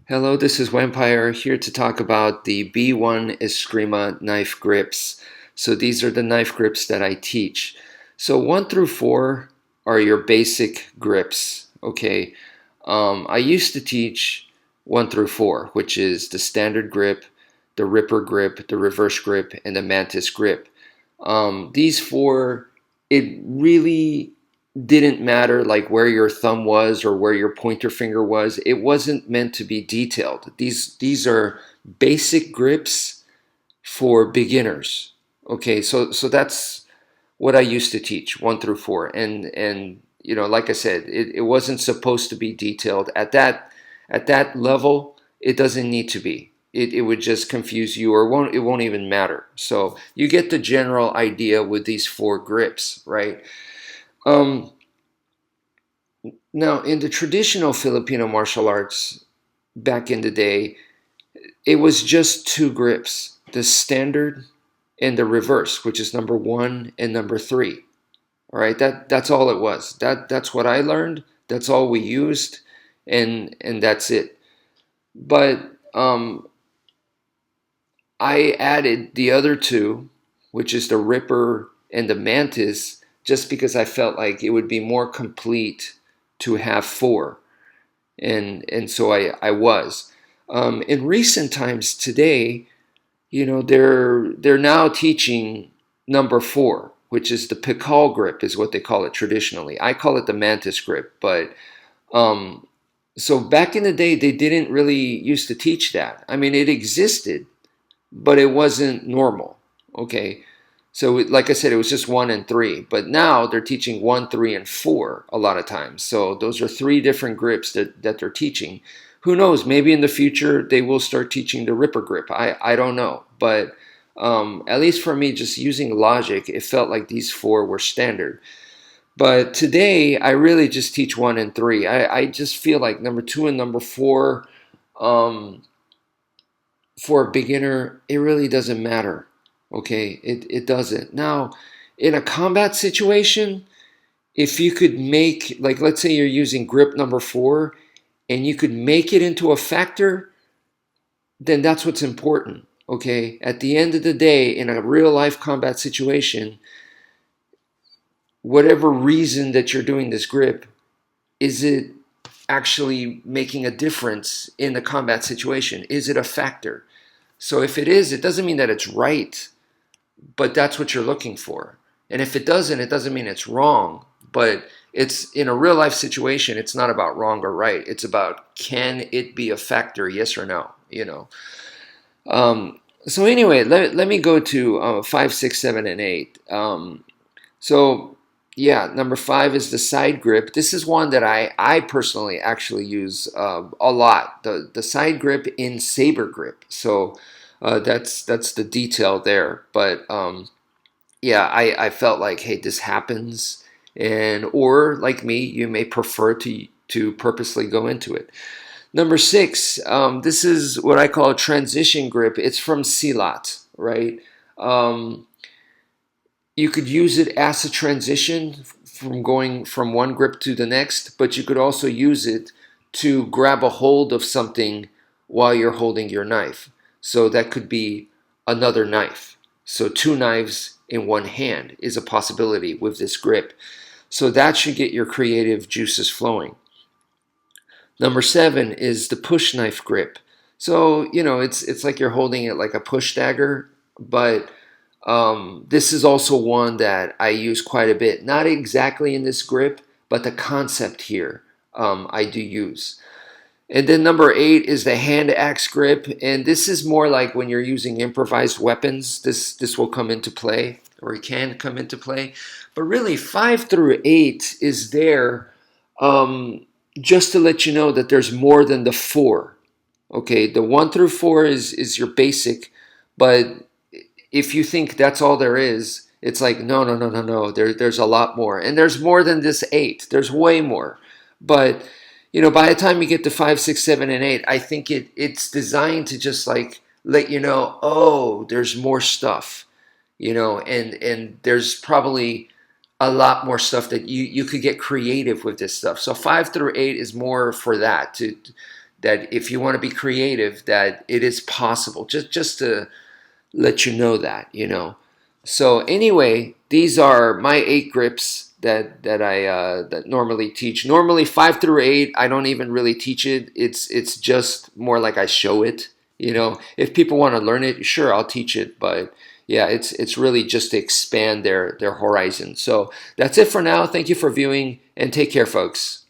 Hello, this is Wmpyr here to talk about the B1 Escrima knife grips. So these are the knife grips that I teach. So 1 through 4 are your basic grips, okay? I used to teach 1 through 4, which is the standard grip, the ripper grip, the reverse grip, and the mantis grip. These four, it really didn't matter like where your thumb was or where your pointer finger was. It wasn't meant to be detailed. These are basic grips for beginners. Okay, so that's what I used to teach 1 through 4, and like I said, it wasn't supposed to be detailed at that level. It doesn't need to be. It would just confuse you, or it won't even matter. So you get the general idea with these four grips, right? Um, Now, in the traditional Filipino martial arts back in the day, it was just two grips, the standard and the reverse, which is number 1 and number 3. All right, that's all it was. That's what I learned. That's all we used, and that's it. But I added the other two, which is the Ripper and the Mantis, just because I felt like it would be more complete to have four, and so I was. In recent times today, they're now teaching number 4, which is the Pikal grip, is what they call it traditionally. I call it the Mantis grip, but um, so back in the day, they didn't really used to teach that. I mean, it existed, but it wasn't normal. Okay. So, like I said, it was just 1 and 3, but now they're teaching 1, 3, and 4 a lot of times. So, those are 3 different grips that they're teaching. Who knows? Maybe in the future they will start teaching the Ripper grip. I don't know. But at least for me, just using logic, it felt like these 4 were standard. But today, I really just teach 1 and 3. I just feel like number 2 and number 4, um, for a beginner, it really doesn't matter. Okay, it doesn't. Now, in a combat situation, if you could make, like, let's say you're using grip number 4 and you could make it into a factor, then that's what's important. Okay, at the end of the day, in a real life combat situation, whatever reason that you're doing this grip, is it actually making a difference in the combat situation? Is it a factor? So if it is, it doesn't mean that it's right, but that's what you're looking for. And if it doesn't mean it's wrong, but it's in a real life situation, it's not about wrong or right. It's about, can it be a factor, yes or no. So anyway, let me go to 5, 6, 7, and 8. So yeah, number 5 is the side grip. This is one that I personally actually use a lot. The side grip in saber grip. So that's the detail there. But yeah, I felt like, hey, this happens, or like me, you may prefer to purposely go into it. Number 6, this is what I call a transition grip. It's from Silat, right? Um, you could use it as a transition from going from one grip to the next, but you could also use it to grab a hold of something while you're holding your knife. So that could be another knife. So 2 knives in one hand is a possibility with this grip. So that should get your creative juices flowing. Number 7 is the push knife grip. So, it's like you're holding it like a push dagger, but this is also one that I use quite a bit. Not exactly in this grip, but the concept here I do use. And then number 8 is the hand axe grip, and this is more like when you're using improvised weapons. This will come into play, or it can come into play. But really, 5 through 8 is there um, just to let you know that there's more than the 4. Okay, the 1 through 4 is your basic, but if you think that's all there is, it's like, no, no, no, no, no. There's a lot more, and there's more than this 8. There's way more. But by the time you get to 5, 6, 7, and 8, I think it's designed to just like let you know, oh, there's more stuff, and there's probably a lot more stuff that you could get creative with this stuff. So 5 through 8 is more for that, that if you want to be creative, that it is possible. Just to let you know that, you know. So anyway, these are my 8 grips that I that normally teach. Normally 5 through 8, I don't even really teach it. It's just more like I show it. You know, if people want to learn it, sure, I'll teach it. But yeah, it's really just to expand their horizon. So that's it for now. Thank you for viewing, and take care, folks.